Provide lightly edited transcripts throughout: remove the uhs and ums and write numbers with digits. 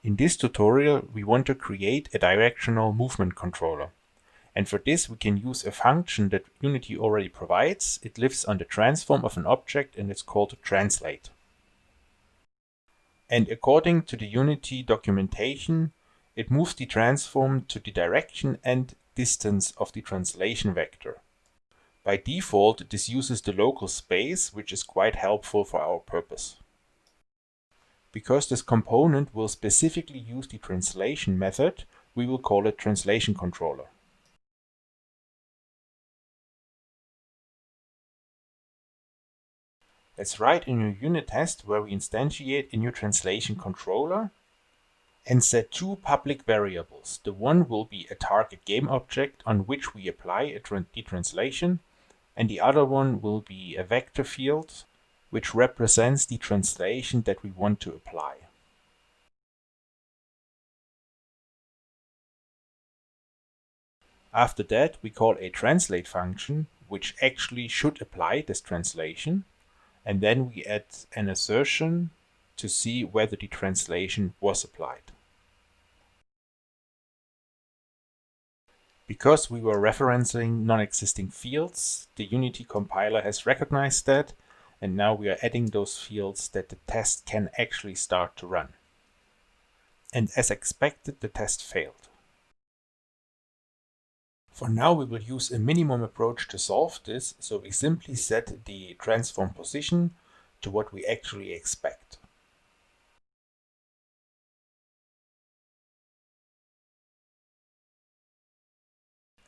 In this tutorial, we want to create a directional movement controller. And for this, we can use a function that Unity already provides. It lives on the transform of an object and it's called translate. And according to the Unity documentation, it moves the transform to the direction and distance of the translation vector. By default, this uses the local space, which is quite helpful for our purpose. Because this component will specifically use the translation method, we will call it translation controller. Let's write a new unit test where we instantiate a new translation controller and set two public variables. The one will be a target game object on which we apply the translation, and the other one will be a vector field which represents the translation that we want to apply. After that, we call a translate function which actually should apply this translation, and then we add an assertion to see whether the translation was applied. Because we were referencing non-existing fields, the Unity compiler has recognized that, and now we are adding those fields that the test can actually start to run. And as expected, the test failed. For now, we will use a minimum approach to solve this, so we simply set the transform position to what we actually expect.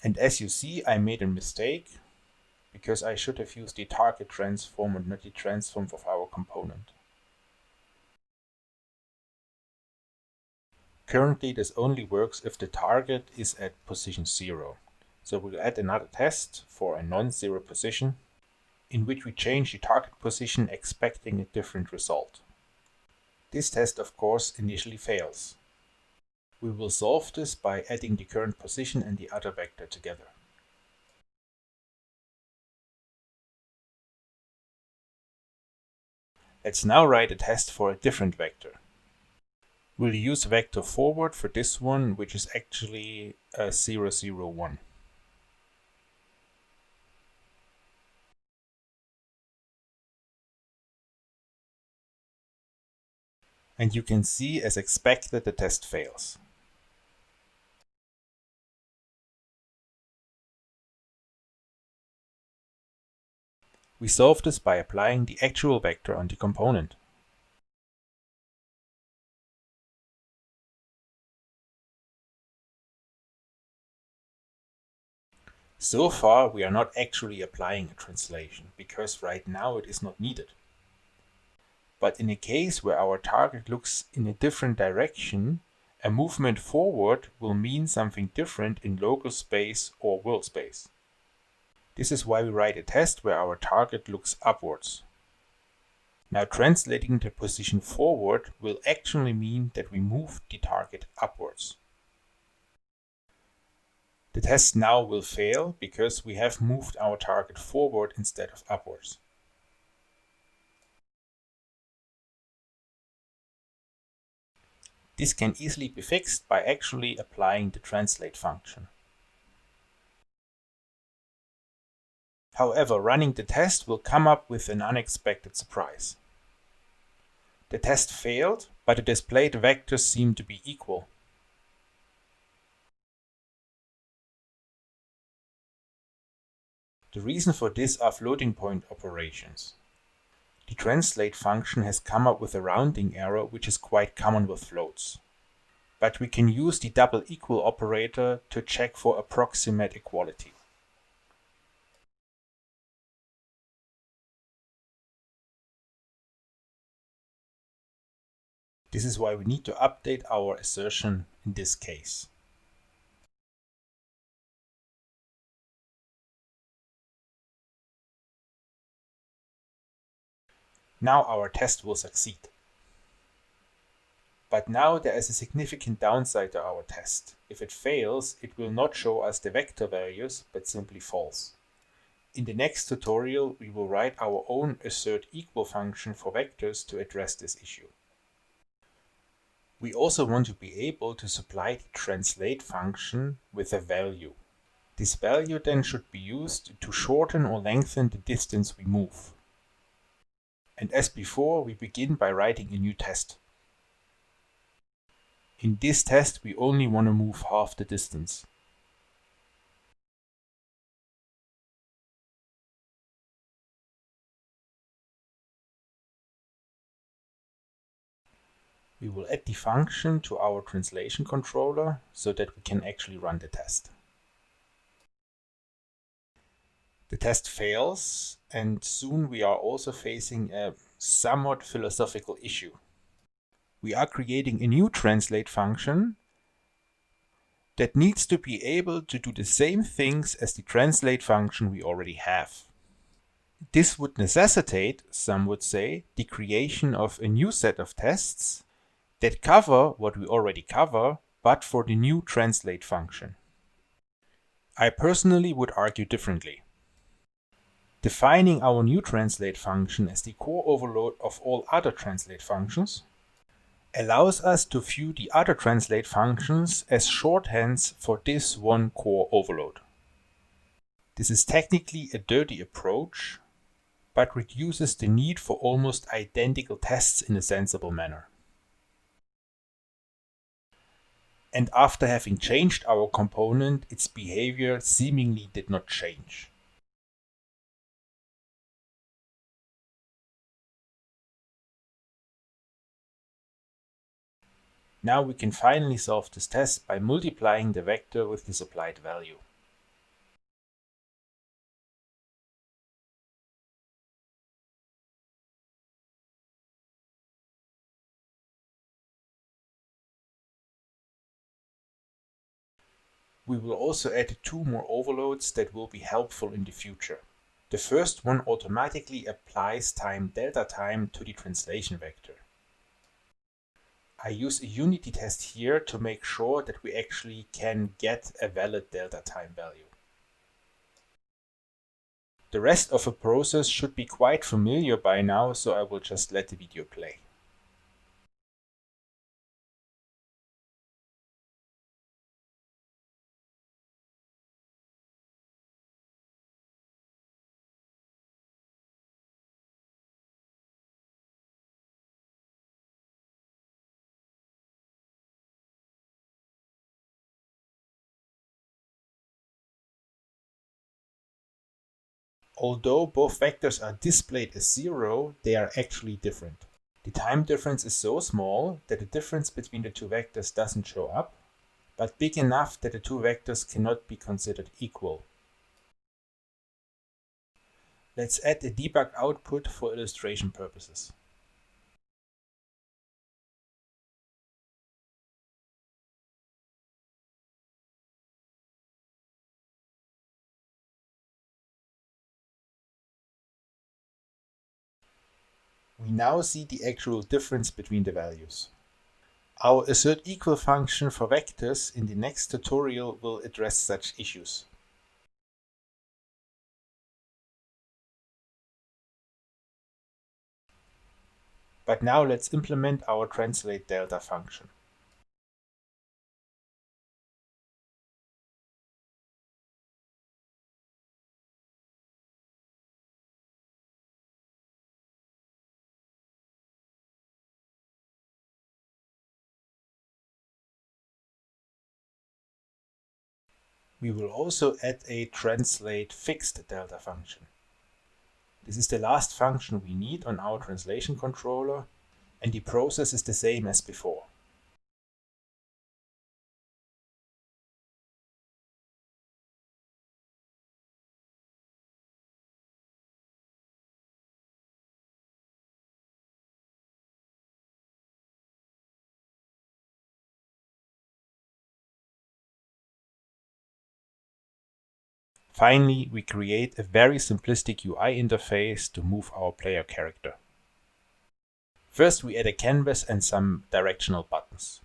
And as you see, I made a mistake, because I should have used the target transform and not the transform of our component. Currently, this only works if the target is at position 0. So we'll add another test for a non-zero position, in which we change the target position expecting a different result. This test, of course, initially fails. We will solve this by adding the current position and the other vector together. Let's now write a test for a different vector. We'll use vector forward for this one, which is actually 0, 0, 1. And you can see, as expected, the test fails. We solve this by applying the actual vector on the component. So far, we are not actually applying a translation, because right now it is not needed. But in a case where our target looks in a different direction, a movement forward will mean something different in local space or world space. This is why we write a test where our target looks upwards. Now, translating the position forward will actually mean that we move the target upwards. The test now will fail because we have moved our target forward instead of upwards. This can easily be fixed by actually applying the translate function. However, running the test will come up with an unexpected surprise. The test failed, but the displayed vectors seem to be equal. The reason for this are floating point operations. The translate function has come up with a rounding error, which is quite common with floats. But we can use the double equal operator to check for approximate equality. This is why we need to update our assertion in this case. Now our test will succeed. But now there is a significant downside to our test. If it fails, it will not show us the vector values, but simply false. In the next tutorial, we will write our own assert equal function for vectors to address this issue. We also want to be able to supply the translate function with a value. This value then should be used to shorten or lengthen the distance we move. And as before, we begin by writing a new test. In this test, we only want to move half the distance. We will add the function to our translation controller so that we can actually run the test. The test fails, and soon we are also facing a somewhat philosophical issue. We are creating a new translate function that needs to be able to do the same things as the translate function we already have. This would necessitate, some would say, the creation of a new set of tests that cover what we already cover, but for the new translate function. I personally would argue differently. Defining our new translate function as the core overload of all other translate functions allows us to view the other translate functions as shorthands for this one core overload. This is technically a dirty approach, but reduces the need for almost identical tests in a sensible manner. And after having changed our component, its behavior seemingly did not change. Now we can finally solve this test by multiplying the vector with the supplied value. We will also add two more overloads that will be helpful in the future. The first one automatically applies time delta time to the translation vector. I use a unity test here to make sure that we actually can get a valid delta time value. The rest of the process should be quite familiar by now, so I will just let the video play. Although both vectors are displayed as 0, they are actually different. The time difference is so small that the difference between the two vectors doesn't show up, but big enough that the two vectors cannot be considered equal. Let's add a debug output for illustration purposes. We now see the actual difference between the values. Our assert equal function for vectors in the next tutorial will address such issues. But now let's implement our translate delta function. We will also add a translate fixed delta function. This is the last function we need on our translation controller, and the process is the same as before. Finally, we create a very simplistic UI interface to move our player character. First, we add a canvas and some directional buttons.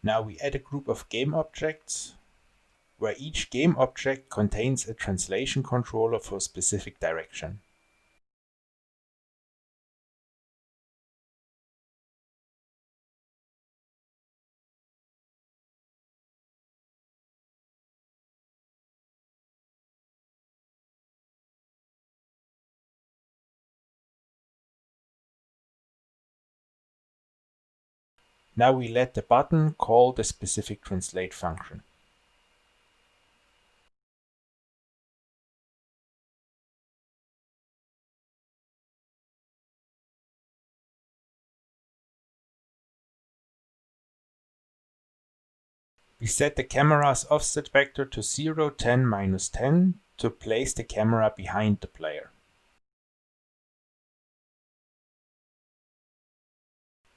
Now we add a group of game objects, where each game object contains a translation controller for a specific direction. Now we let the button call the specific translate function. We set the camera's offset vector to 0, 10, -10 to place the camera behind the player.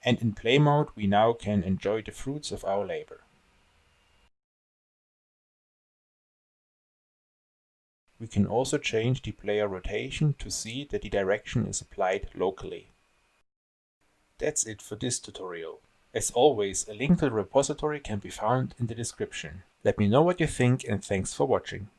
And in play mode, we now can enjoy the fruits of our labor. We can also change the player rotation to see that the direction is applied locally. That's it for this tutorial. As always, a link to the repository can be found in the description. Let me know what you think, and thanks for watching.